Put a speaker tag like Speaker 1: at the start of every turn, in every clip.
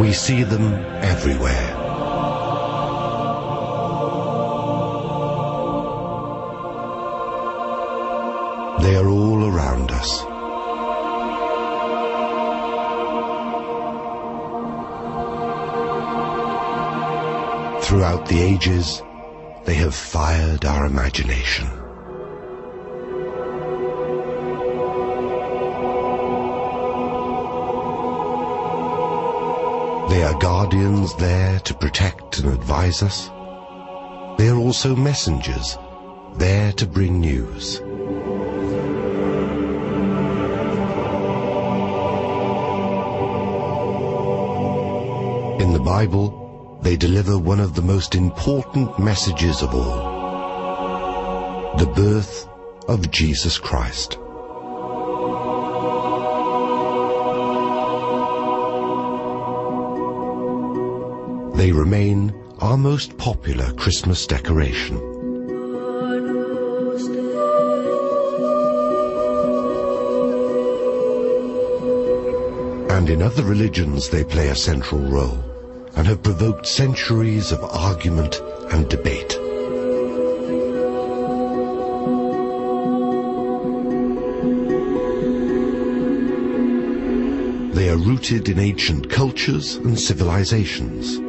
Speaker 1: We see them everywhere. They are all around us. Throughout the ages, they have fired our imagination. They are guardians there to protect and advise us. They are also messengers, there to bring news. In the Bible, they deliver one of the most important messages of all: the birth of Jesus Christ. They remain our most popular Christmas decoration. And in other religions they play a central role, and have provoked centuries of argument and debate. They are rooted in ancient cultures and civilizations.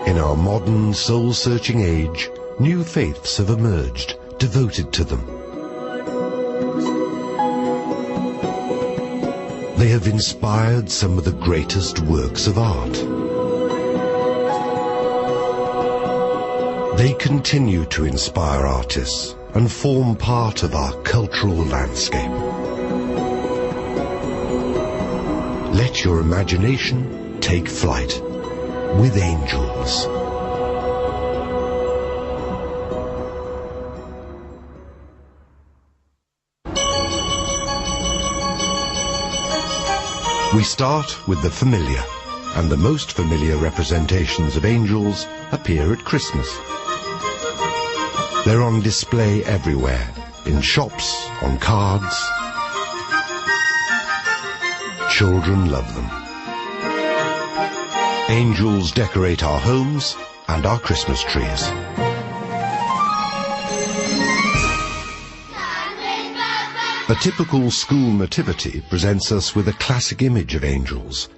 Speaker 1: In our modern soul-searching age, new faiths have emerged, devoted to them. They have inspired some of the greatest works of art. They continue to inspire artists and form part of our cultural landscape. Let your imagination take flight with angels. We start with the familiar, and the most familiar representations of angels appear at Christmas. They're on display everywhere, in shops, on cards. Children love them. Angels decorate our homes and our Christmas trees. A typical school nativity presents us with a classic image of angels,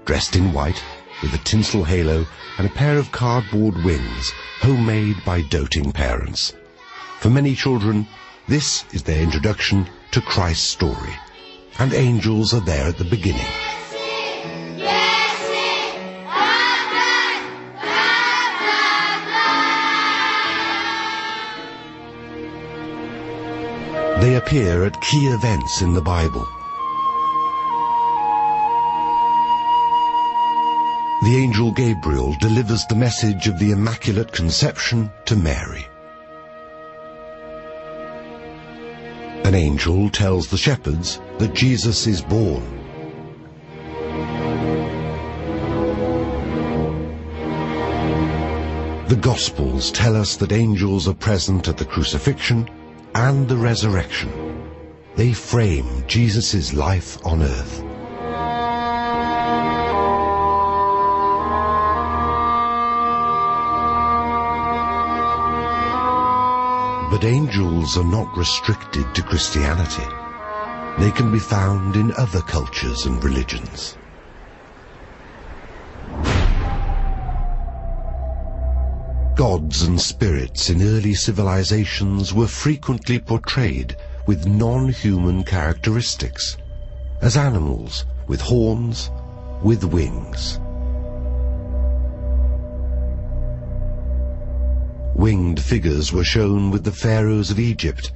Speaker 1: dressed in white, with a tinsel halo and a pair of cardboard wings, homemade by doting parents. For many children, this is their introduction to Christ's story, and angels are there at the beginning. They appear at key events in the Bible. The angel Gabriel delivers the message of the Immaculate Conception to Mary. An angel tells the shepherds that Jesus is born. The Gospels tell us that angels are present at the crucifixion and the resurrection. They frame Jesus' life on earth. But angels are not restricted to Christianity. They can be found in other cultures and religions. Gods and spirits in early civilizations were frequently portrayed with non-human characteristics, as animals with horns, with wings. Winged figures were shown with the pharaohs of Egypt,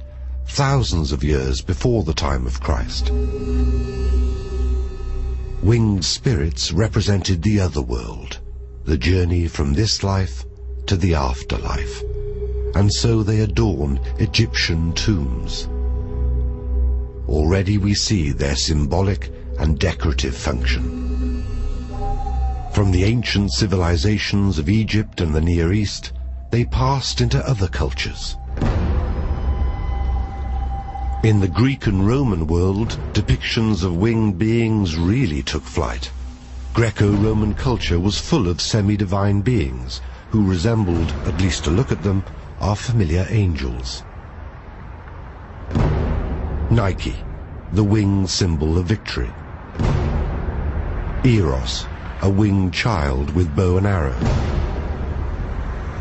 Speaker 1: thousands of years before the time of Christ. Winged spirits represented the other world, the journey from this life to the afterlife, and so they adorn Egyptian tombs. Already we see their symbolic and decorative function. From the ancient civilizations of Egypt and the Near East, they passed into other cultures. In the Greek and Roman world, depictions of winged beings really took flight. Greco-Roman culture was full of semi-divine beings who resembled, at least to look at them, our familiar angels. Nike, the winged symbol of victory. Eros, a winged child with bow and arrow.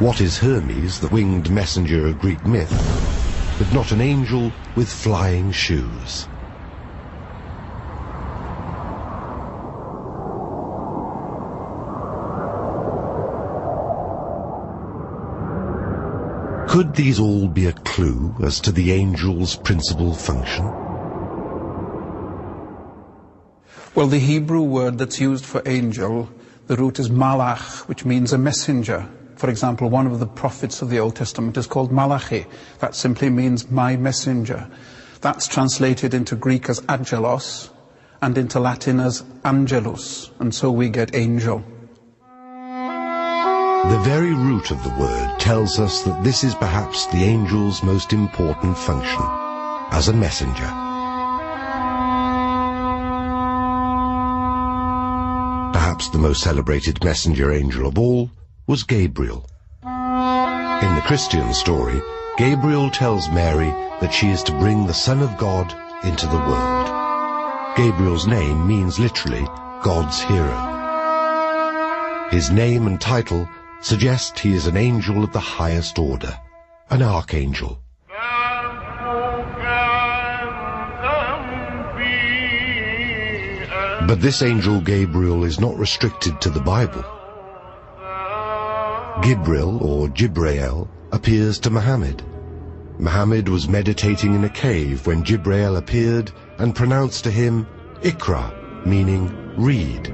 Speaker 1: What is Hermes, the winged messenger of Greek myth, but not an angel with flying shoes? Could these all be a clue as to the angel's principal function?
Speaker 2: Well, the Hebrew word that's used for angel, the root is malach, which means a messenger. For example, one of the prophets of the Old Testament is called Malachi. That simply means my messenger. That's translated into Greek as angelos and into Latin as angelus, and so we get angel.
Speaker 1: The very root of the word tells us that this is perhaps the angel's most important function, as a messenger. Perhaps the most celebrated messenger angel of all was Gabriel. In the Christian story, Gabriel tells Mary that she is to bring the Son of God into the world. Gabriel's name means literally God's hero. His name and title suggest he is an angel of the highest order, an archangel. But this angel Gabriel is not restricted to the Bible. Gibril, or Jibrael, appears to Muhammad. Muhammad was meditating in a cave when Jibrael appeared and pronounced to him, Iqra, meaning read.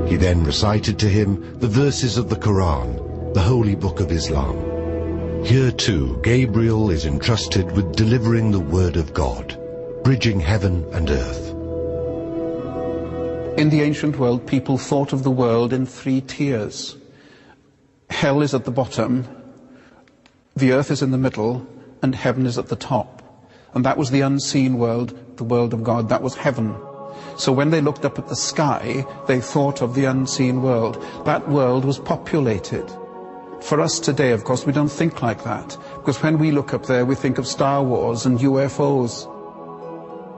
Speaker 1: He then recited to him the verses of the Quran, the holy book of Islam. Here too, Gabriel is entrusted with delivering the word of God, bridging heaven and earth.
Speaker 2: In the ancient world, people thought of the world in three tiers. Hell is at the bottom, the earth is in the middle, and heaven is at the top. And that was the unseen world, the world of God, that was heaven. So when they looked up at the sky, they thought of the unseen world. That world was populated. For us today, of course, we don't think like that, because when we look up there, we think of Star Wars and UFOs.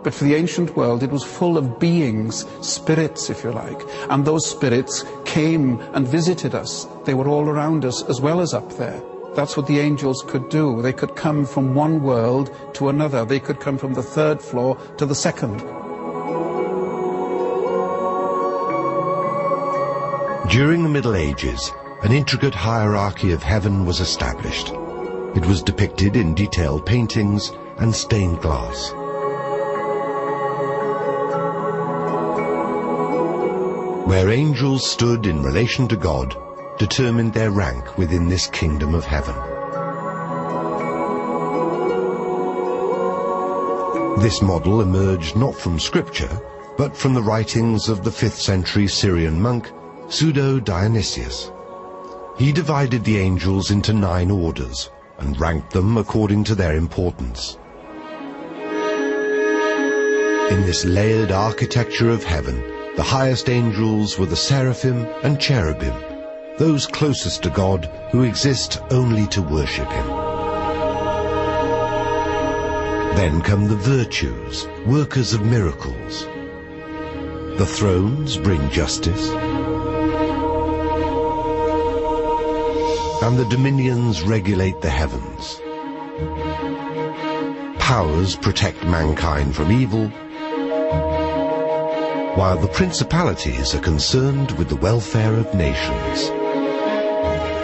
Speaker 2: But for the ancient world, it was full of beings, spirits, if you like, and those spirits came and visited us. They were all around us as well as up there. That's what the angels could do. They could come from one world to another. They could come from the third floor to the second.
Speaker 1: During the Middle Ages, an intricate hierarchy of heaven was established. It was depicted in detailed paintings and stained glass. Where angels stood in relation to God determined their rank within this kingdom of heaven. This model emerged not from scripture, but from the writings of the 5th century Syrian monk Pseudo-Dionysius. He divided the angels into 9 orders and ranked them according to their importance. In this layered architecture of heaven, the highest angels were the seraphim and cherubim, those closest to God who exist only to worship Him. Then come the virtues, workers of miracles. The thrones bring justice, and the dominions regulate the heavens. Powers protect mankind from evil, while the principalities are concerned with the welfare of nations.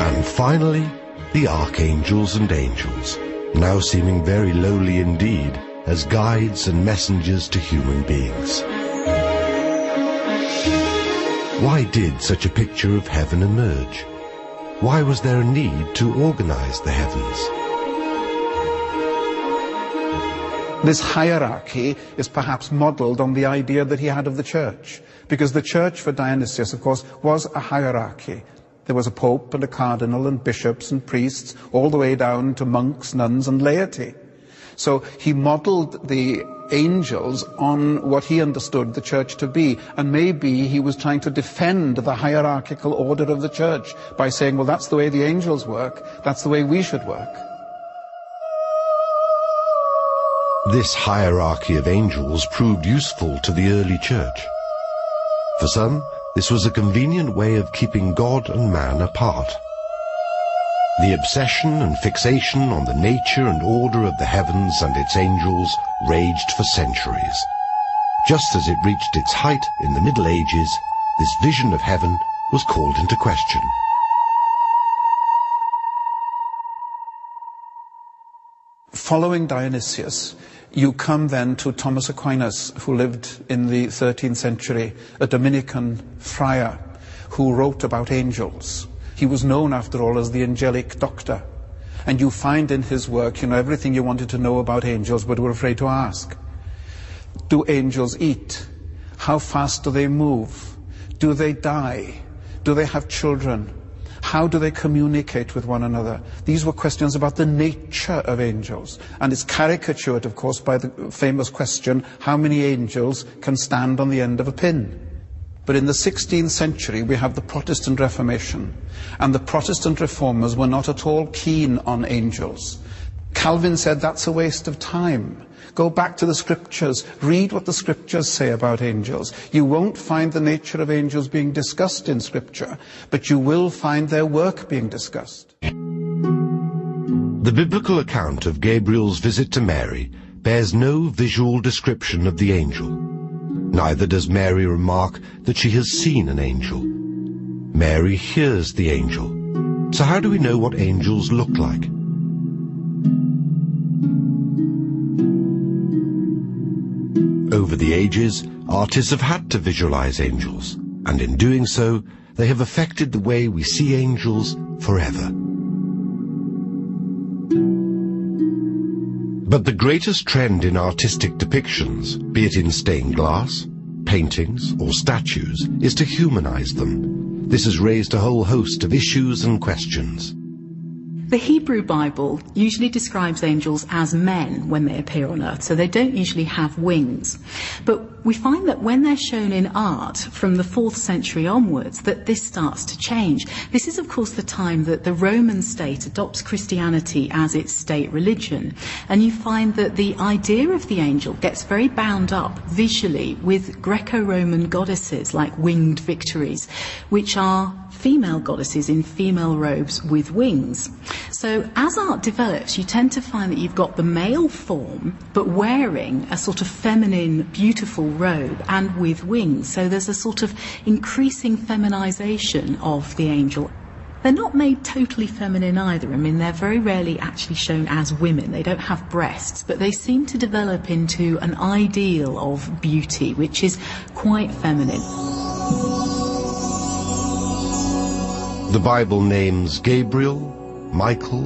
Speaker 1: And finally, the archangels and angels, now seeming very lowly indeed, as guides and messengers to human beings. Why did such a picture of heaven emerge? Why was there a need to organize the heavens?
Speaker 2: This hierarchy is perhaps modeled on the idea that he had of the church, because the church for Dionysius, of course, was a hierarchy. There was a pope and a cardinal and bishops and priests, all the way down to monks, nuns and laity. So he modeled the angels on what he understood the church to be, and maybe he was trying to defend the hierarchical order of the church by saying, well, that's the way the angels work, that's the way we should work.
Speaker 1: This hierarchy of angels proved useful to the early church. For some, this was a convenient way of keeping God and man apart. The obsession and fixation on the nature and order of the heavens and its angels raged for centuries. Just as it reached its height in the Middle Ages, this vision of heaven was called into question.
Speaker 2: Following Dionysius, you come then to Thomas Aquinas, who lived in the 13th century, a Dominican friar who wrote about angels. He was known, after all, as the angelic doctor. And you find in his work, everything you wanted to know about angels but were afraid to ask. Do angels eat? How fast do they move? Do they die? Do they have children? How do they communicate with one another? These were questions about the nature of angels. And it's caricatured, of course, by the famous question, how many angels can stand on the end of a pin? But in the 16th century, we have the Protestant Reformation. And the Protestant reformers were not at all keen on angels. Calvin said that's a waste of time. Go back to the scriptures, read what the scriptures say about angels. You won't find the nature of angels being discussed in scripture, but you will find their work being discussed.
Speaker 1: The biblical account of Gabriel's visit to Mary bears no visual description of the angel. Neither does Mary remark that she has seen an angel. Mary hears the angel. So how do we know what angels look like? Over the ages, artists have had to visualize angels, and in doing so, they have affected the way we see angels forever. But the greatest trend in artistic depictions, be it in stained glass, paintings, or statues, is to humanize them. This has raised a whole host of issues and questions.
Speaker 3: The Hebrew Bible usually describes angels as men when they appear on earth, so they don't usually have wings. But we find that when they're shown in art from the 4th century onwards, that this starts to change. This is, of course, the time that the Roman state adopts Christianity as its state religion. And you find that the idea of the angel gets very bound up visually with Greco-Roman goddesses like winged Victories, which are female goddesses in female robes with wings. So as art develops, you tend to find that you've got the male form, but wearing a sort of feminine, beautiful robe and with wings. So there's a sort of increasing feminization of the angel. They're not made totally feminine either. I mean, they're very rarely actually shown as women. They don't have breasts, but they seem to develop into an ideal of beauty, which is quite feminine.
Speaker 1: The Bible names Gabriel, Michael,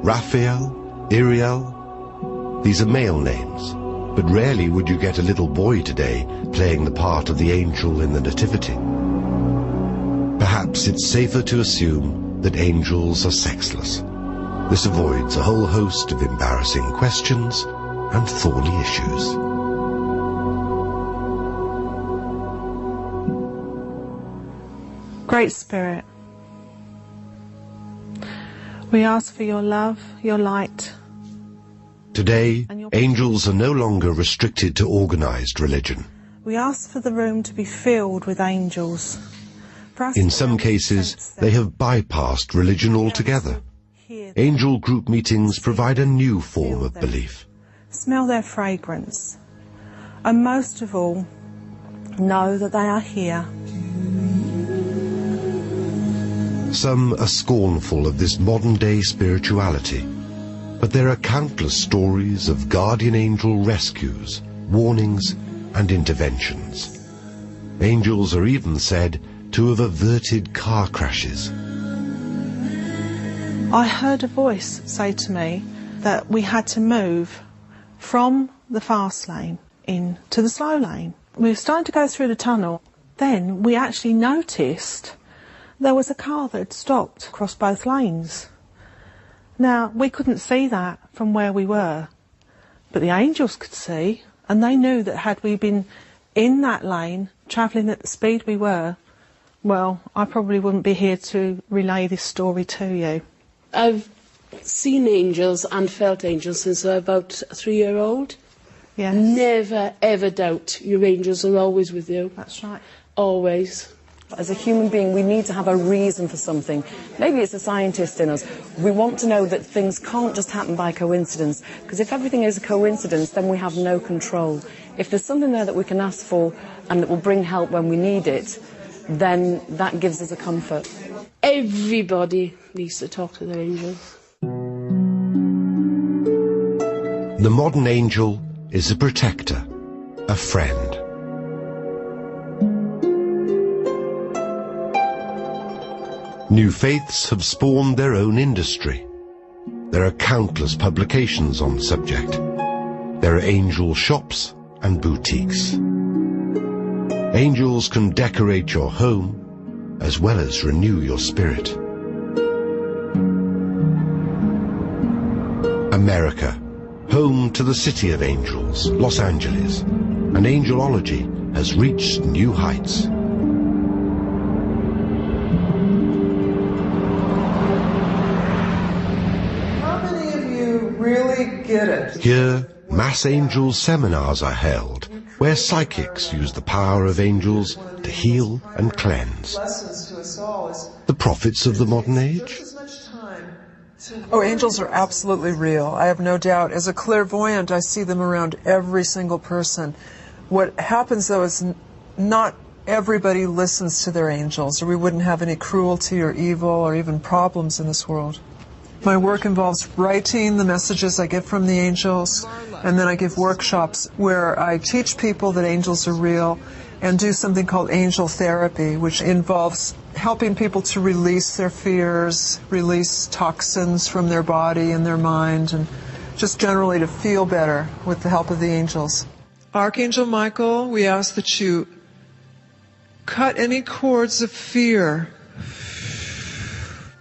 Speaker 1: Raphael, Uriel. These are male names, but rarely would you get a little boy today playing the part of the angel in the Nativity. Perhaps it's safer to assume that angels are sexless. This avoids a whole host of embarrassing questions and thorny issues.
Speaker 4: Great Spirit, we ask for your love, your light.
Speaker 1: Today, angels are no longer restricted to organized religion.
Speaker 4: We ask for the room to be filled with angels.
Speaker 1: In some cases, they have bypassed religion altogether. Angel group meetings provide a new form of belief.
Speaker 4: Smell their fragrance. And most of all, know that they are here.
Speaker 1: Some are scornful of this modern-day spirituality, but there are countless stories of guardian angel rescues, warnings, and interventions. Angels are even said to have averted car crashes.
Speaker 4: I heard a voice say to me that we had to move from the fast lane into the slow lane. We were starting to go through the tunnel. Then we actually noticed there was a car that had stopped across both lanes. Now, we couldn't see that from where we were, But the angels could see, and they knew that had we been in that lane, travelling at the speed we were, well, I probably wouldn't be here to relay this story to you.
Speaker 5: I've seen angels and felt angels since I was about a 3-year-old.
Speaker 4: Yes.
Speaker 5: Never, ever doubt your angels are always with you.
Speaker 4: That's right.
Speaker 5: Always.
Speaker 6: As a human being, we need to have a reason for something. Maybe it's a scientist in us. We want to know that things can't just happen by coincidence, because if everything is a coincidence, then we have no control. If there's something there that we can ask for and that will bring help when we need it, then that gives us a comfort.
Speaker 5: Everybody needs to talk to their angels.
Speaker 1: The modern angel is a protector, a friend. New faiths have spawned their own industry. There are countless publications on the subject. There are angel shops and boutiques. Angels can decorate your home as well as renew your spirit. America, home to the city of angels, Los Angeles, and angelology has reached new heights.
Speaker 7: Get it.
Speaker 1: Here, mass angel seminars are held, where psychics use the power of angels to heal and cleanse. The prophets of the modern age?
Speaker 7: Oh, angels are absolutely real. I have no doubt. As a clairvoyant, I see them around every single person. What happens, though, is not everybody listens to their angels, or we wouldn't have any cruelty or evil or even problems in this world. My work involves writing the messages I get from the angels, and then I give workshops where I teach people that angels are real and do something called angel therapy, which involves helping people to release their fears, release toxins from their body and their mind, and just generally to feel better with the help of the angels. Archangel Michael, we ask that you cut any cords of fear,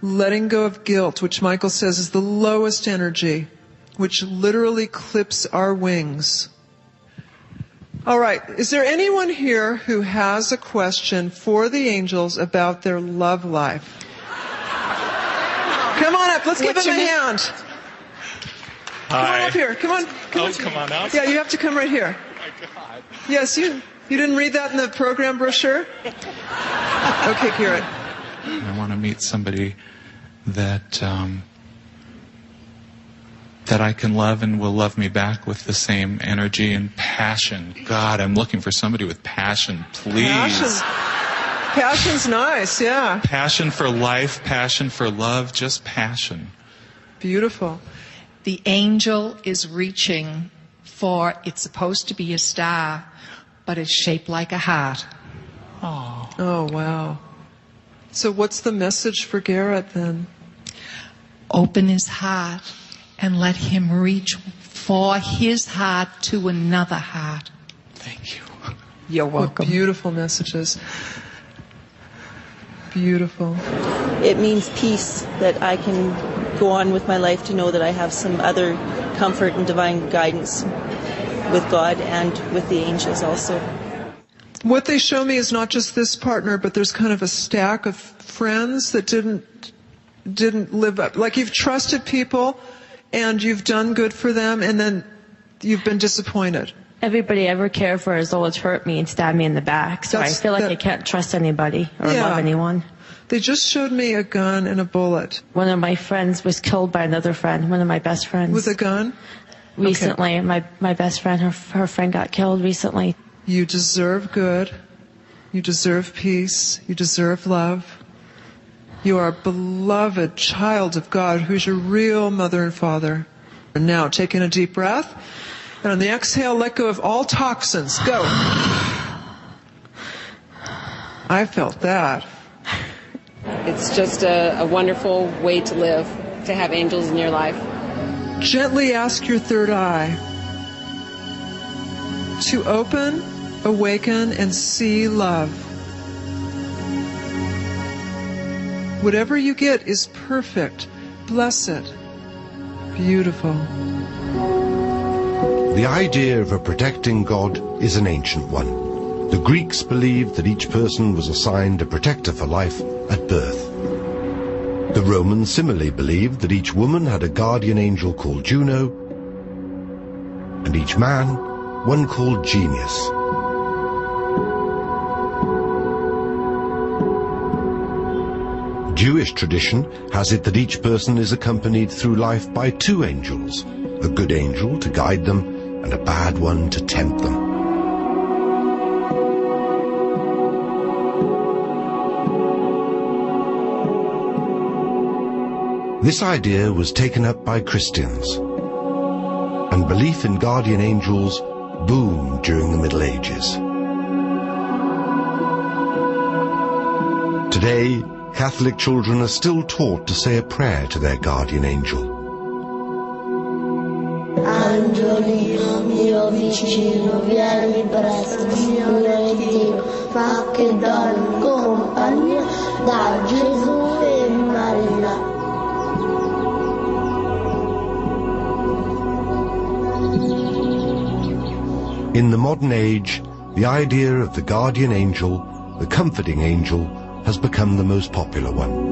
Speaker 7: letting go of guilt, which Michael says is the lowest energy, which literally clips our wings. All right, is there anyone here who has a question for the angels about their love life? Come on up, let's give them a hand.
Speaker 8: Hi.
Speaker 7: Come on up here, come on.
Speaker 8: Come on up.
Speaker 7: Yeah, you have to come right here.
Speaker 8: Oh my God.
Speaker 7: Yes, you didn't read that in the program brochure? Okay, Garrett.
Speaker 8: I want to meet somebody that that I can love and will love me back with the same energy and passion. God, I'm looking for somebody with passion, please.
Speaker 7: Passion's nice, yeah.
Speaker 8: Passion for life, passion for love, just passion.
Speaker 7: Beautiful.
Speaker 9: The angel is reaching for, it's supposed to be a star, but it's shaped like a heart.
Speaker 7: Oh, wow. So what's the message for Garrett then?
Speaker 9: Open his heart and let him reach for his heart to another heart.
Speaker 8: Thank you.
Speaker 9: You're
Speaker 7: What
Speaker 9: welcome.
Speaker 7: beautiful messages. Beautiful.
Speaker 10: It means peace, that I can go on with my life to know that I have some other comfort and divine guidance with God and with the angels also.
Speaker 7: What they show me is not just this partner, but there's kind of a stack of friends that didn't live up. Like you've trusted people and you've done good for them and then you've been disappointed.
Speaker 11: Everybody I ever cared for has always hurt me and stabbed me in the back, so I feel like I can't trust anybody or love anyone.
Speaker 7: They just showed me a gun and a bullet.
Speaker 11: One of my friends was killed by another friend, one of my best friends.
Speaker 7: With a gun?
Speaker 11: Recently, okay. my best friend, her friend got killed recently.
Speaker 7: You deserve good. You deserve peace. You deserve love. You are a beloved child of God who's your real mother and father. And now, taking a deep breath. And on the exhale, let go of all toxins. Go. I felt that.
Speaker 12: It's just a wonderful way to live, to have angels in your life.
Speaker 7: Gently ask your third eye to open, awaken, and see love. Whatever you get is perfect. Bless it. Beautiful.
Speaker 1: The idea of a protecting God is an ancient one. The Greeks believed that each person was assigned a protector for life at birth. The Romans similarly believed that each woman had a guardian angel called Juno, and each man one called Genius. Jewish tradition has it that each person is accompanied through life by two angels, a good angel to guide them and a bad one to tempt them. This idea was taken up by Christians, and belief in guardian angels boomed during the Middle Ages. Today, Catholic children are still taught to say a prayer to their guardian angel.
Speaker 13: Angiolino mio vicino, vieni presto, Signore Dio, fa che dormi compagnia da Gesù e Maria.
Speaker 1: In the modern age, the idea of the guardian angel, the comforting angel, has become the most popular one.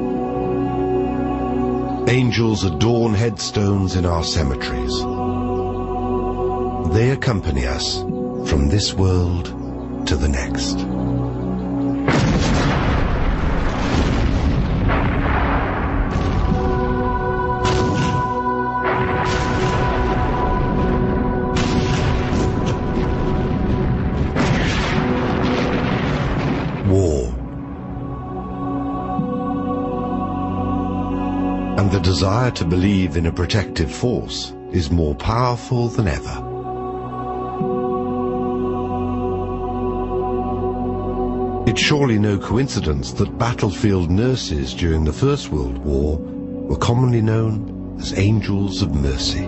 Speaker 1: Angels adorn headstones in our cemeteries. They accompany us from this world to the next. War. And the desire to believe in a protective force is more powerful than ever. It's surely no coincidence that battlefield nurses during the First World War were commonly known as angels of mercy.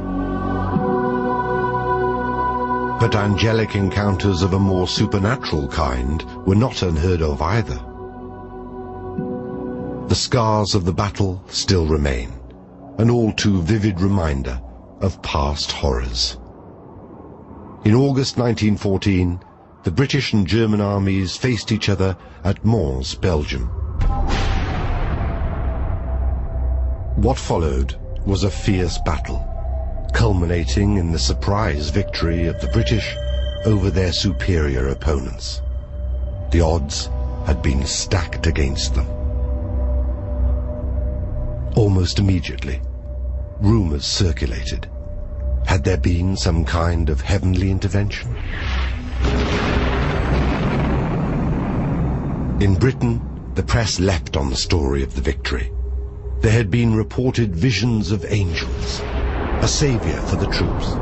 Speaker 1: But angelic encounters of a more supernatural kind were not unheard of either. The scars of the battle still remain, an all too vivid reminder of past horrors. In August 1914, the British and German armies faced each other at Mons, Belgium. What followed was a fierce battle, culminating in the surprise victory of the British over their superior opponents. The odds had been stacked against them. Almost immediately, rumors circulated. Had there been some kind of heavenly intervention? In Britain, the press leapt on the story of the victory. There had been reported visions of angels, a savior for the troops.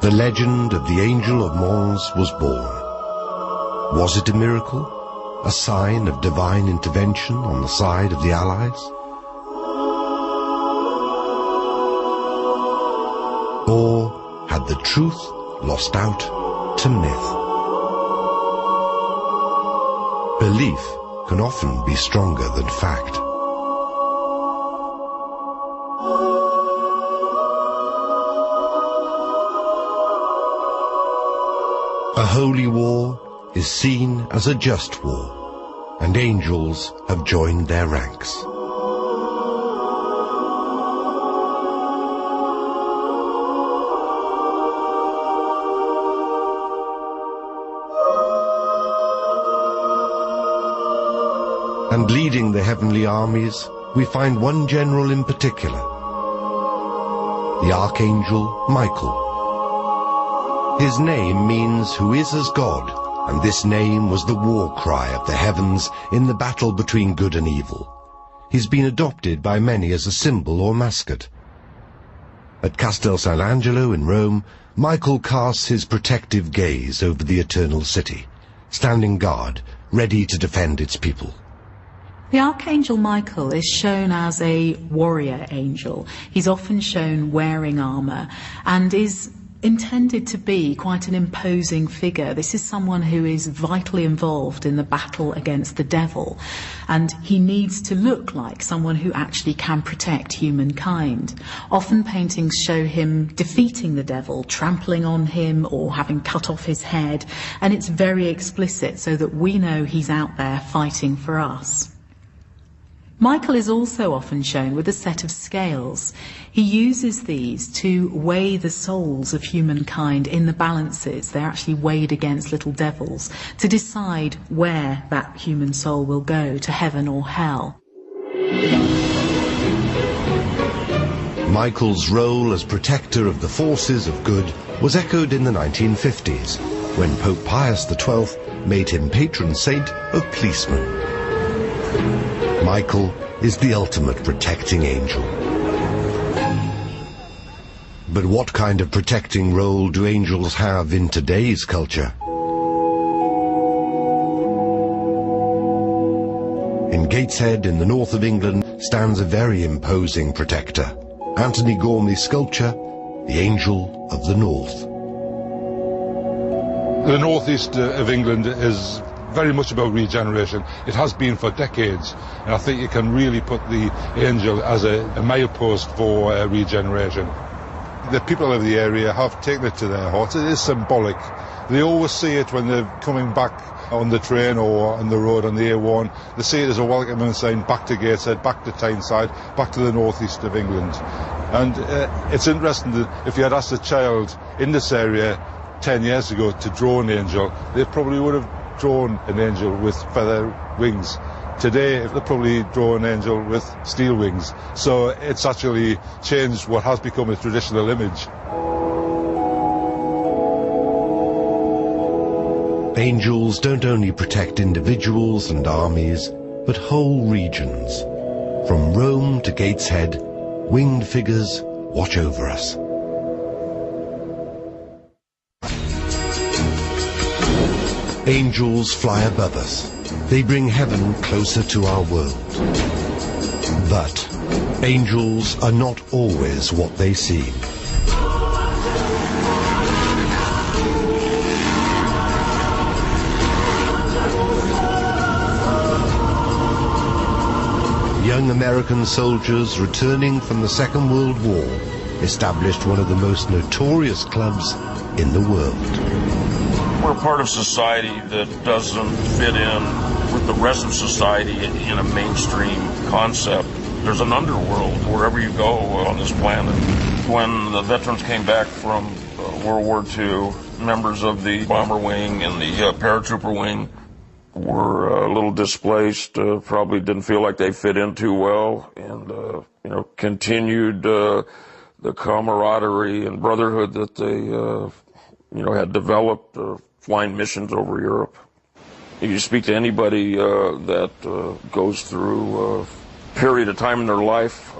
Speaker 1: The legend of the Angel of Mons was born. Was it a miracle? A sign of divine intervention on the side of the Allies? Or had the truth lost out to myth? Belief can often be stronger than fact. A holy war is seen as a just war, and angels have joined their ranks. And leading the heavenly armies, we find one general in particular, the Archangel Michael. His name means who is as God, and this name was the war cry of the heavens in the battle between good and evil. He's been adopted by many as a symbol or mascot. At Castel Sant'Angelo in Rome, Michael casts his protective gaze over the eternal city, standing guard, ready to defend its people.
Speaker 3: The Archangel Michael is shown as a warrior angel. He's often shown wearing armour and is intended to be quite an imposing figure. This is someone who is vitally involved in the battle against the devil, and he needs to look like someone who actually can protect humankind. Often paintings show him defeating the devil, trampling on him, or having cut off his head, and it's very explicit so that we know he's out there fighting for us. Michael is also often shown with a set of scales. He uses these to weigh the souls of humankind in the balances. They're actually weighed against little devils to decide where that human soul will go, to heaven or hell.
Speaker 1: Michael's role as protector of the forces of good was echoed in the 1950s, when Pope Pius XII made him patron saint of policemen. Michael is the ultimate protecting angel. But what kind of protecting role do angels have in today's culture? In Gateshead, in the north of England, stands a very imposing protector. Anthony Gormley's sculpture, the Angel of the North.
Speaker 14: The northeast of England is very much about regeneration. It has been for decades, and I think you can really put the angel as a milepost for regeneration. The people of the area have taken it to their hearts. It is symbolic. They always see it when they're coming back on the train or on the road on the A1. They see it as a welcoming sign back to Gateshead, back to Tyneside, back to the northeast of England. And it's interesting that if you had asked a child in this area 10 years ago to draw an angel, they probably would have drawn an angel with feather wings. Today, they probably draw an angel with steel wings. So it's actually changed what has become a traditional image.
Speaker 1: Angels don't only protect individuals and armies, but whole regions. From Rome to Gateshead, winged figures watch over us. Angels fly above us. They bring heaven closer to our world. But angels are not always what they seem. Young American soldiers returning from the Second World War established one of the most notorious clubs in the world.
Speaker 15: We're part of society that doesn't fit in with the rest of society in a mainstream concept. There's an underworld wherever you go on this planet. When the veterans came back from World War II, members of the bomber wing and the paratrooper wing were a little displaced, probably didn't feel like they fit in too well, and continued the camaraderie and brotherhood that they had developed flying missions over Europe. If you speak to anybody that goes through a period of time in their life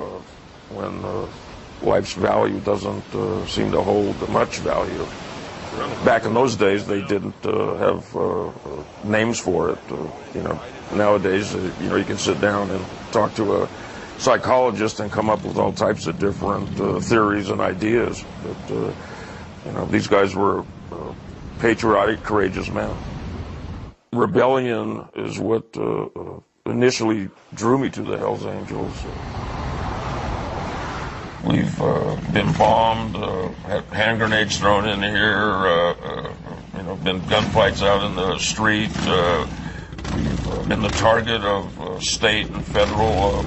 Speaker 15: when life's value doesn't seem to hold much value. Back in those days, they didn't have names for it. Nowadays, you can sit down and talk to a psychologist and come up with all types of different theories and ideas. But these guys were patriotic, courageous men. Rebellion is what initially drew me to the Hells Angels. We've been bombed, had hand grenades thrown in here, been gunfights out in the street. We've been the target of state and federal,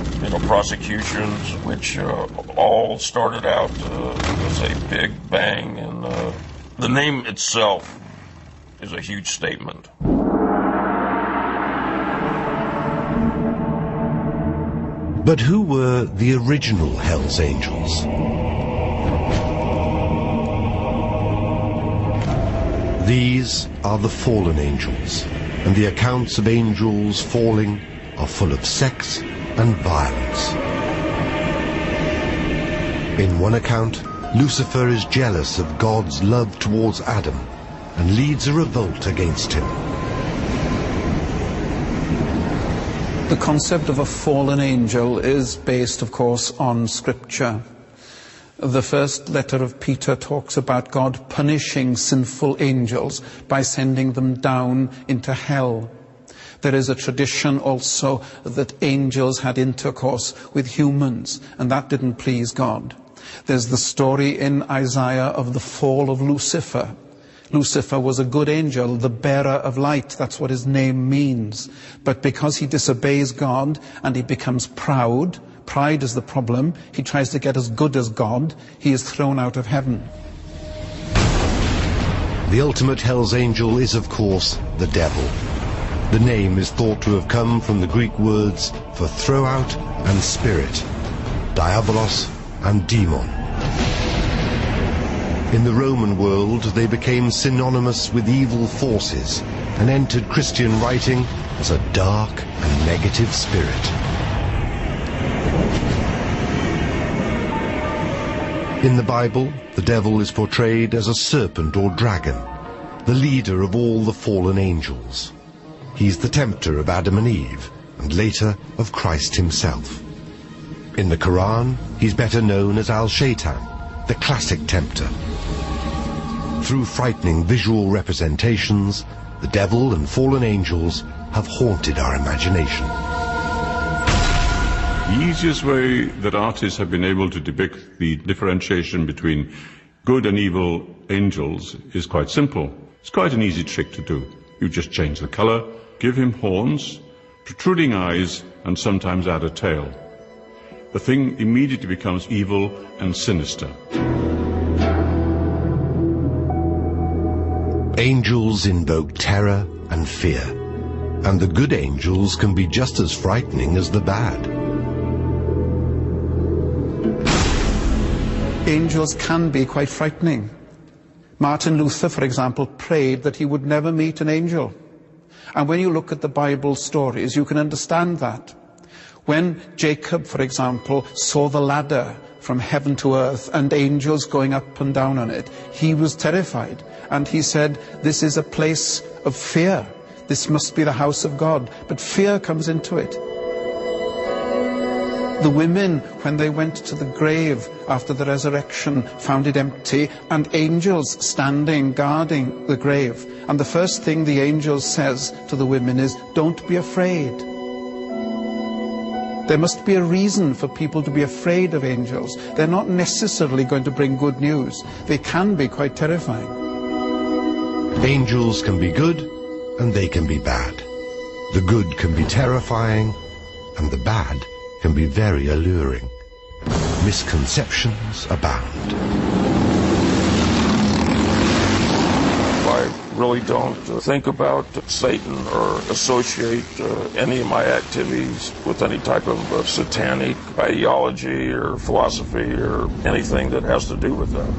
Speaker 15: prosecutions, which all started out as a big bang. And the name itself is a huge statement.
Speaker 1: But who were the original Hells Angels? These are the fallen angels, and the accounts of angels falling are full of sex and violence. In one account, Lucifer is jealous of God's love towards Adam and leads a revolt against him.
Speaker 2: The concept of a fallen angel is based, of course, on Scripture. The first letter of Peter talks about God punishing sinful angels by sending them down into hell. There is a tradition also that angels had intercourse with humans, and that didn't please God. There's the story in Isaiah of the fall of Lucifer. Lucifer was a good angel, the bearer of light. That's what his name means. But because he disobeys God and he becomes proud, pride is the problem, he tries to get as good as God, he is thrown out of heaven.
Speaker 1: The ultimate Hell's Angel is, of course, the devil. The name is thought to have come from the Greek words for throw out and spirit, diabolos and demon. In the Roman world, they became synonymous with evil forces and entered Christian writing as a dark and negative spirit. In the Bible, the devil is portrayed as a serpent or dragon, the leader of all the fallen angels. He's the tempter of Adam and Eve, and later of Christ himself. In the Quran, he's better known as Al-Shaitan, the classic tempter. Through frightening visual representations, the devil and fallen angels have haunted our imagination.
Speaker 16: The easiest way that artists have been able to depict the differentiation between good and evil angels is quite simple. It's quite an easy trick to do. You just change the color, give him horns, protruding eyes, and sometimes add a tail. The thing immediately becomes evil and sinister.
Speaker 1: Angels invoke terror and fear, and the good angels can be just as frightening as the bad.
Speaker 2: Angels can be quite frightening. Martin Luther, for example, prayed that he would never meet an angel. And when you look at the Bible stories, you can understand that. When Jacob, for example, saw the ladder from heaven to earth and angels going up and down on it, he was terrified. And he said, this is a place of fear. This must be the house of God. But fear comes into it. The women, when they went to the grave after the resurrection, found it empty, and angels standing, guarding the grave. And the first thing the angel says to the women is, don't be afraid. There must be a reason for people to be afraid of angels. They're not necessarily going to bring good news. They can be quite terrifying.
Speaker 1: Angels can be good, and they can be bad. The good can be terrifying, and the bad can be very alluring. Misconceptions abound.
Speaker 15: I really don't think about Satan or associate any of my activities with any type of satanic ideology or philosophy or anything that has to do with that.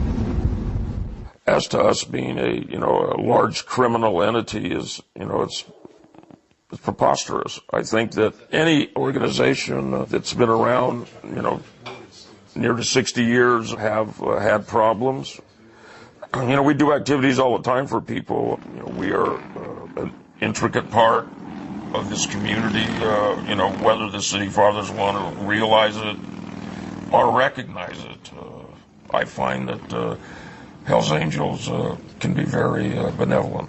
Speaker 15: As to us being a large criminal entity is, it's preposterous. I think that any organization that's been around, near to 60 years have had problems. We do activities all the time for people. We are an intricate part of this community, whether the City Fathers want to realize it or recognize it. I find that Hell's Angels can be very benevolent.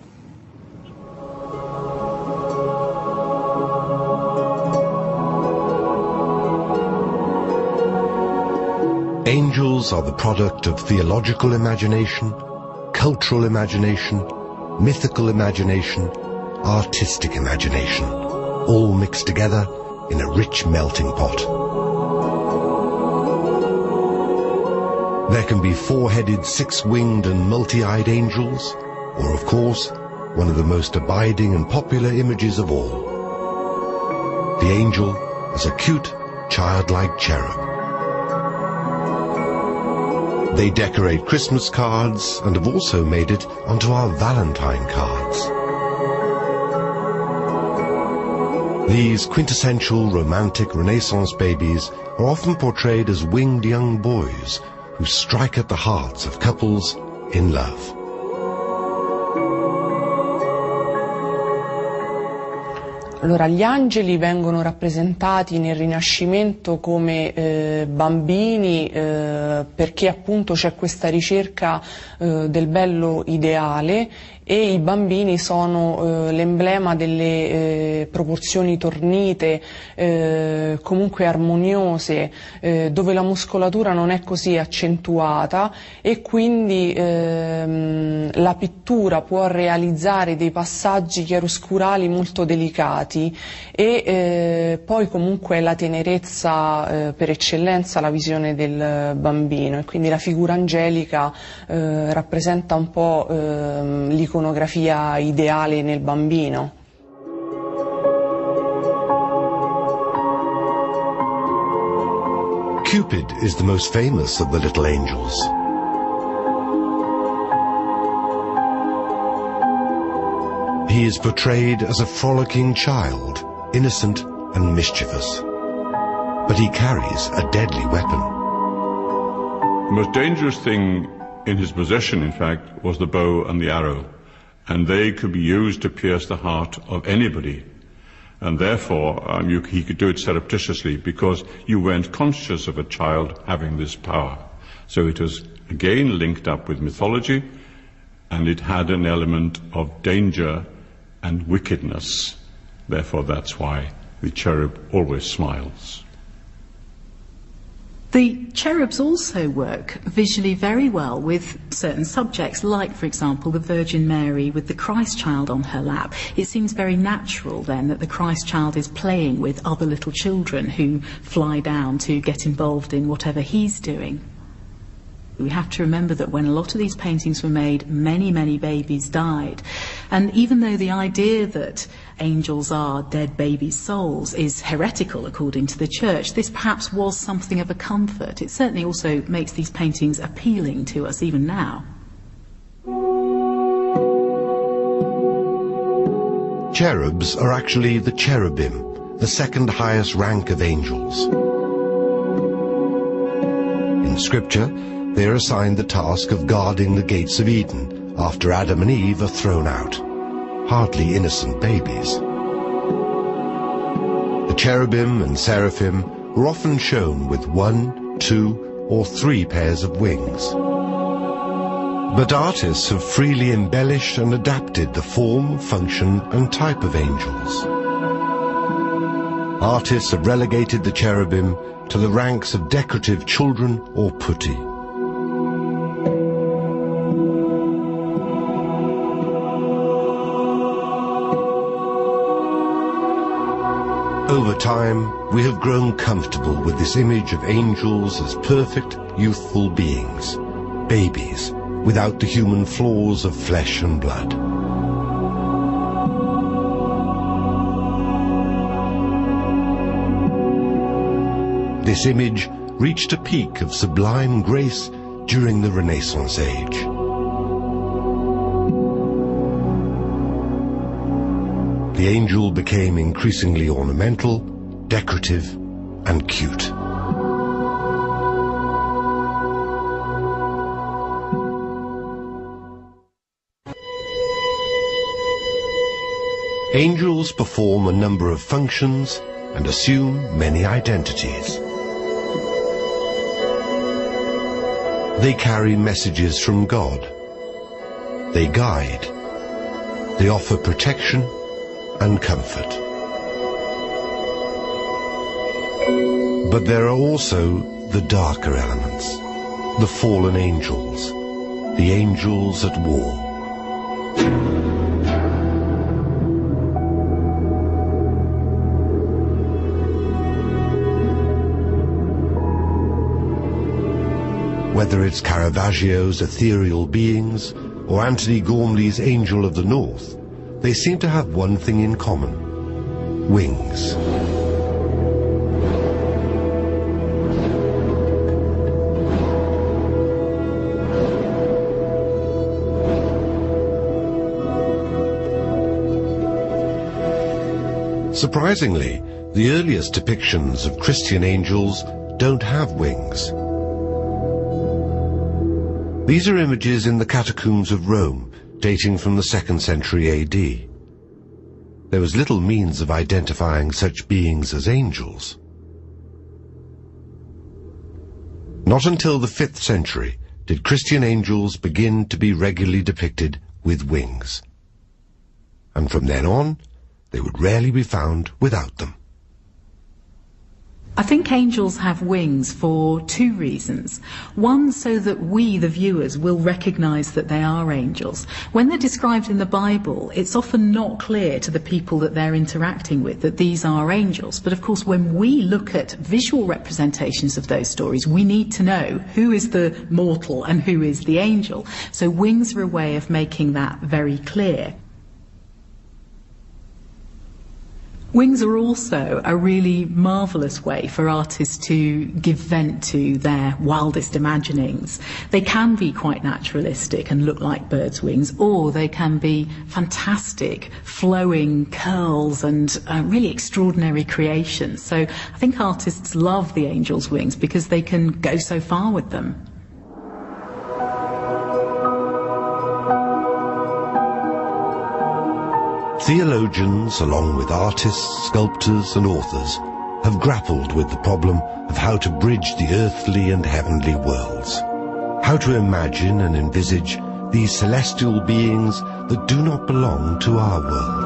Speaker 1: Angels are the product of theological imagination, cultural imagination, mythical imagination, artistic imagination, all mixed together in a rich melting pot. There can be four-headed, six-winged and multi-eyed angels, or of course, one of the most abiding and popular images of all, the angel as a cute, childlike cherub. They decorate Christmas cards and have also made it onto our Valentine cards. These quintessential romantic Renaissance babies are often portrayed as winged young boys who strike at the hearts of couples in love.
Speaker 6: Allora, gli angeli vengono rappresentati nel Rinascimento come bambini perché appunto c'è questa ricerca del bello ideale, e i bambini sono l'emblema delle proporzioni tornite, comunque armoniose, dove la muscolatura non è così accentuata, e quindi la pittura può realizzare dei passaggi chiaroscurali molto delicati, e poi comunque la tenerezza per eccellenza, la visione del bambino, e quindi la figura angelica rappresenta un po' l'iconografia ideale nel bambino.
Speaker 1: Cupid is the most famous of the little angels. He is portrayed as a frolicking child, innocent and mischievous. But he carries a deadly weapon.
Speaker 16: The most dangerous thing in his possession, in fact, was the bow and the arrow, and they could be used to pierce the heart of anybody. And therefore, he could do it surreptitiously, because you weren't conscious of a child having this power. So it was, again, linked up with mythology, and it had an element of danger and wickedness. Therefore, that's why the cherub always smiles.
Speaker 3: The cherubs also work visually very well with certain subjects, like, for example, the Virgin Mary with the Christ child on her lap. It seems very natural then that the Christ child is playing with other little children who fly down to get involved in whatever he's doing. We have to remember that when a lot of these paintings were made, many, many babies died. And even though the idea that angels are dead babies' souls is heretical according to the Church, this perhaps was something of a comfort. It certainly also makes these paintings appealing to us even now.
Speaker 1: Cherubs are actually the cherubim, the second highest rank of angels. In Scripture, they are assigned the task of guarding the gates of Eden after Adam and Eve are thrown out. Hardly innocent babies. The cherubim and seraphim were often shown with 1, 2, or 3 pairs of wings. But artists have freely embellished and adapted the form, function, and type of angels. Artists have relegated the cherubim to the ranks of decorative children or putti. Over time, we have grown comfortable with this image of angels as perfect, youthful beings, babies, without the human flaws of flesh and blood. This image reached a peak of sublime grace during the Renaissance age. The angel became increasingly ornamental, decorative, and cute. Angels perform a number of functions and assume many identities. They carry messages from God. They guide. They offer protection and comfort. But there are also the darker elements, the fallen angels, the angels at war. Whether it's Caravaggio's ethereal beings or Antony Gormley's Angel of the North, they seem to have one thing in common: wings. Surprisingly, the earliest depictions of Christian angels don't have wings. These are images in the catacombs of Rome, dating from the 2nd century AD. there was little means of identifying such beings as angels. Not until the 5th century did Christian angels begin to be regularly depicted with wings. And from then on, they would rarely be found without them.
Speaker 3: I think angels have wings for 2 reasons. One, so that we, the viewers, will recognise that they are angels. When they're described in the Bible, it's often not clear to the people that they're interacting with that these are angels. But of course, when we look at visual representations of those stories, we need to know who is the mortal and who is the angel. So wings are a way of making that very clear. Wings are also a really marvellous way for artists to give vent to their wildest imaginings. They can be quite naturalistic and look like birds' wings, or they can be fantastic, flowing curls and really extraordinary creations. So I think artists love the angel's wings because they can go so far with them.
Speaker 1: Theologians, along with artists, sculptors and authors, have grappled with the problem of how to bridge the earthly and heavenly worlds. How to imagine and envisage these celestial beings that do not belong to our world.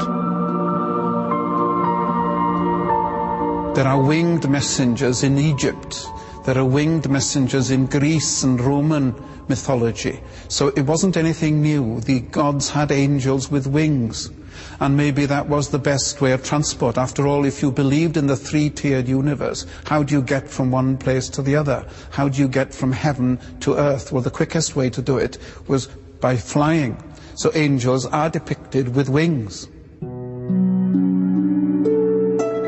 Speaker 2: There are winged messengers in Egypt. There are winged messengers in Greece and Roman mythology. So it wasn't anything new. The gods had angels with wings. And maybe that was the best way of transport. After all, if you believed in the 3-tiered universe, how do you get from one place to the other? How do you get from heaven to earth? Well, the quickest way to do it was by flying. So angels are depicted with wings.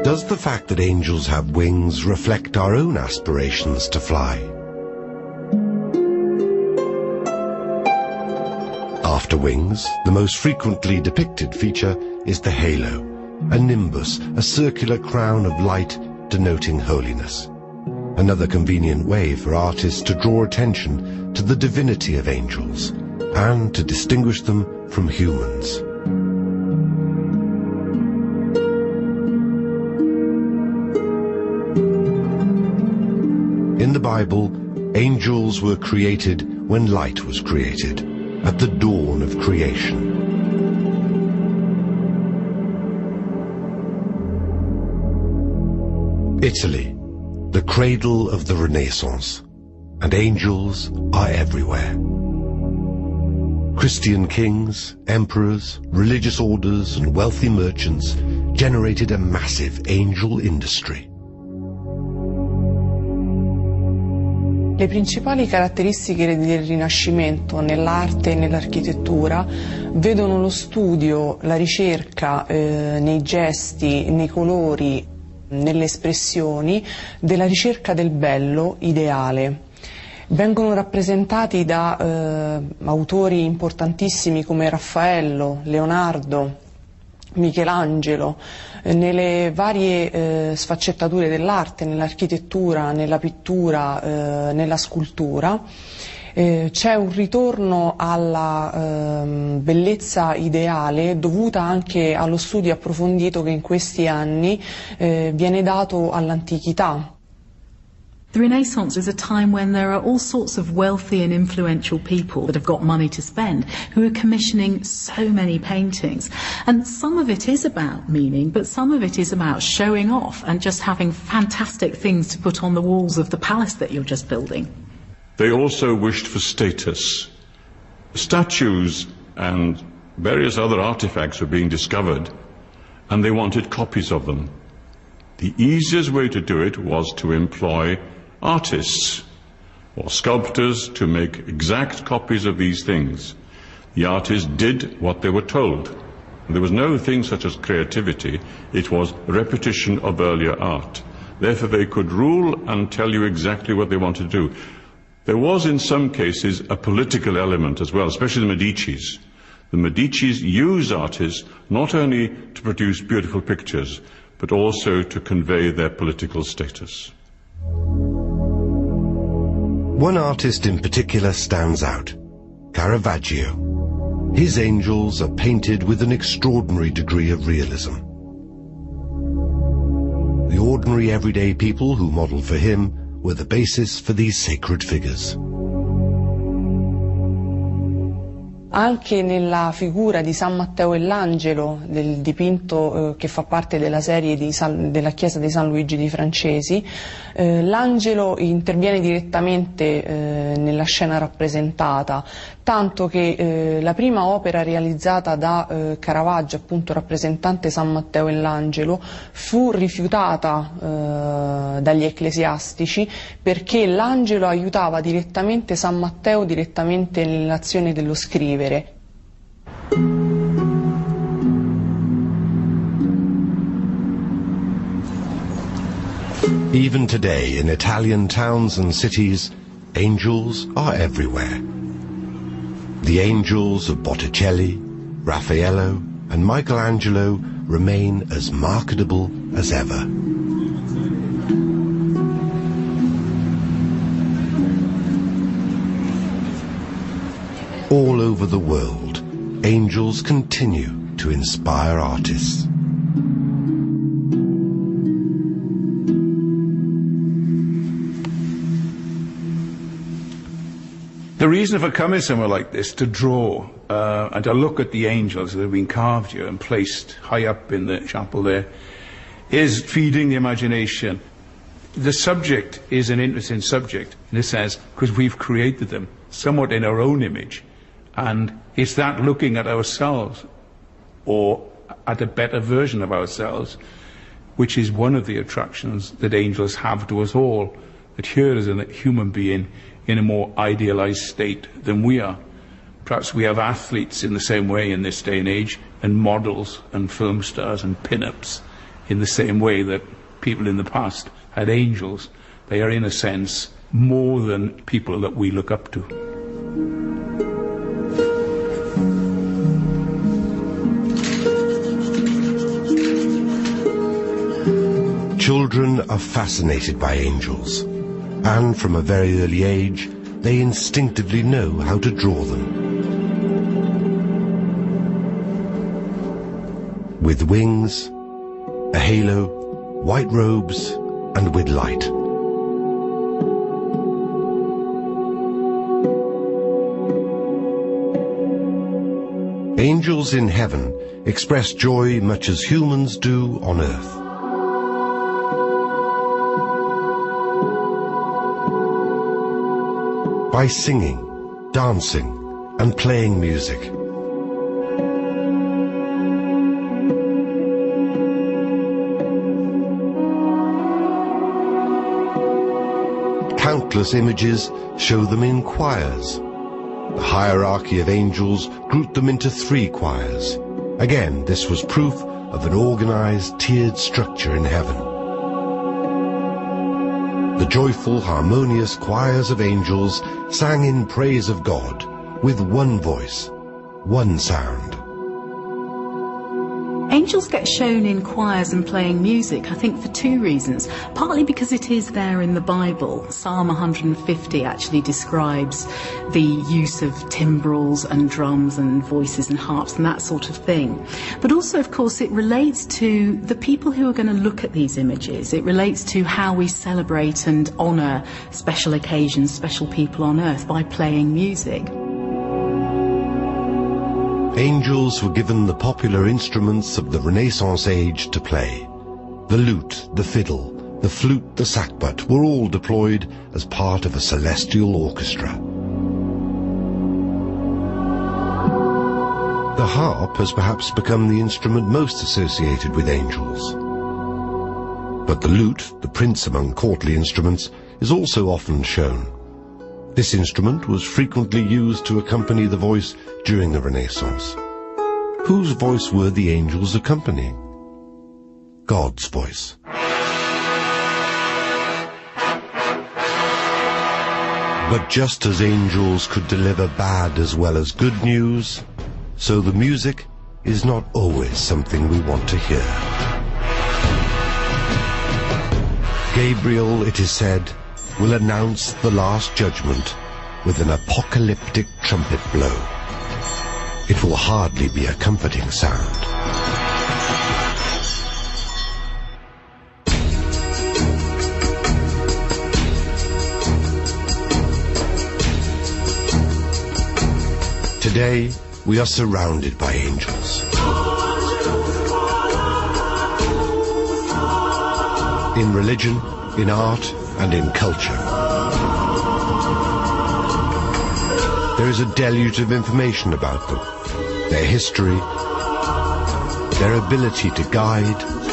Speaker 1: Does the fact that angels have wings reflect our own aspirations to fly? After wings, the most frequently depicted feature is the halo, a nimbus, a circular crown of light denoting holiness. Another convenient way for artists to draw attention to the divinity of angels and to distinguish them from humans. In the Bible, angels were created when light was created, at the dawn of creation. Italy, the cradle of the Renaissance, and angels are everywhere. Christian kings, emperors, religious orders, and wealthy merchants generated a massive angel industry.
Speaker 17: Le principali caratteristiche del Rinascimento nell'arte e nell'architettura vedono lo studio, la ricerca nei gesti, nei colori, nelle espressioni, della ricerca del bello ideale. Vengono rappresentati da autori importantissimi come Raffaello, Leonardo, Michelangelo, nelle varie sfaccettature dell'arte, nell'architettura, nella pittura, nella scultura. C'è un ritorno alla bellezza ideale dovuta anche allo studio approfondito che in questi anni viene dato all'antichità.
Speaker 3: The Renaissance is a time when there are all sorts of wealthy and influential people that have got money to spend who are commissioning so many paintings. And some of it is about meaning, but some of it is about showing off and just having fantastic things to put on the walls of the palace that you're just building.
Speaker 16: They also wished for status. Statues and various other artifacts were being discovered, and they wanted copies of them. The easiest way to do it was to employ artists or sculptors to make exact copies of these things. The artists did what they were told. There was no thing such as creativity. It was repetition of earlier art. Therefore, they could rule and tell you exactly what they wanted to do. There was, in some cases, a political element as well, especially the Medicis. The Medicis used artists not only to produce beautiful pictures, but also to convey their political status.
Speaker 1: One artist in particular stands out, Caravaggio. His angels are painted with an extraordinary degree of realism. The ordinary everyday people who modelled for him were the basis for these sacred figures.
Speaker 17: Anche nella figura di San Matteo e l'Angelo, del dipinto che fa parte della serie della chiesa di San Luigi di Francesi, l'Angelo interviene direttamente nella scena rappresentata, tanto che la prima opera realizzata da Caravaggio, appunto rappresentante San Matteo e l'Angelo, fu rifiutata dagli ecclesiastici perché l'Angelo aiutava direttamente San Matteo direttamente nell'azione dello scrivere.
Speaker 1: Even today in Italian towns and cities, angels are everywhere. The angels of Botticelli, Raffaello and Michelangelo remain as marketable as ever. All over the world, angels continue to inspire artists.
Speaker 18: The reason for coming somewhere like this, to draw and to look at the angels that have been carved here and placed high up in the chapel there, is feeding the imagination. The subject is an interesting subject, in a sense, because we've created them somewhat in our own image. And it's that looking at ourselves, or at a better version of ourselves, which is one of the attractions that angels have to us all, that here is a human being in a more idealized state than we are. Perhaps we have athletes in the same way in this day and age, and models and film stars and pin-ups in the same way that people in the past had angels. They are, in a sense, more than people that we look up to.
Speaker 1: Children are fascinated by angels, and from a very early age, they instinctively know how to draw them. With wings, a halo, white robes, and with light. Angels in heaven express joy much as humans do on earth. By singing, dancing, and playing music. Countless images show them in choirs. The hierarchy of angels grouped them into 3 choirs. Again, this was proof of an organized, tiered structure in heaven. The joyful, harmonious choirs of angels sang in praise of God, with one voice, one sound.
Speaker 3: Angels get shown in choirs and playing music, I think, for 2 reasons. Partly because it is there in the Bible. Psalm 150 actually describes the use of timbrels and drums and voices and harps and that sort of thing. But also, of course, it relates to the people who are going to look at these images. It relates to how we celebrate and honour special occasions, special people on earth by playing music.
Speaker 1: Angels were given the popular instruments of the Renaissance age to play. The lute, the fiddle, the flute, the sackbut were all deployed as part of a celestial orchestra. The harp has perhaps become the instrument most associated with angels. But the lute, the prince among courtly instruments, is also often shown. This instrument was frequently used to accompany the voice during the Renaissance. Whose voice were the angels accompanying? God's voice. But just as angels could deliver bad as well as good news, so the music is not always something we want to hear. Gabriel, it is said, will announce the last judgment with an apocalyptic trumpet blow. It will hardly be a comforting sound. Today, we are surrounded by angels. In religion, in art, and in culture. There is a deluge of information about them, their history, their ability to guide,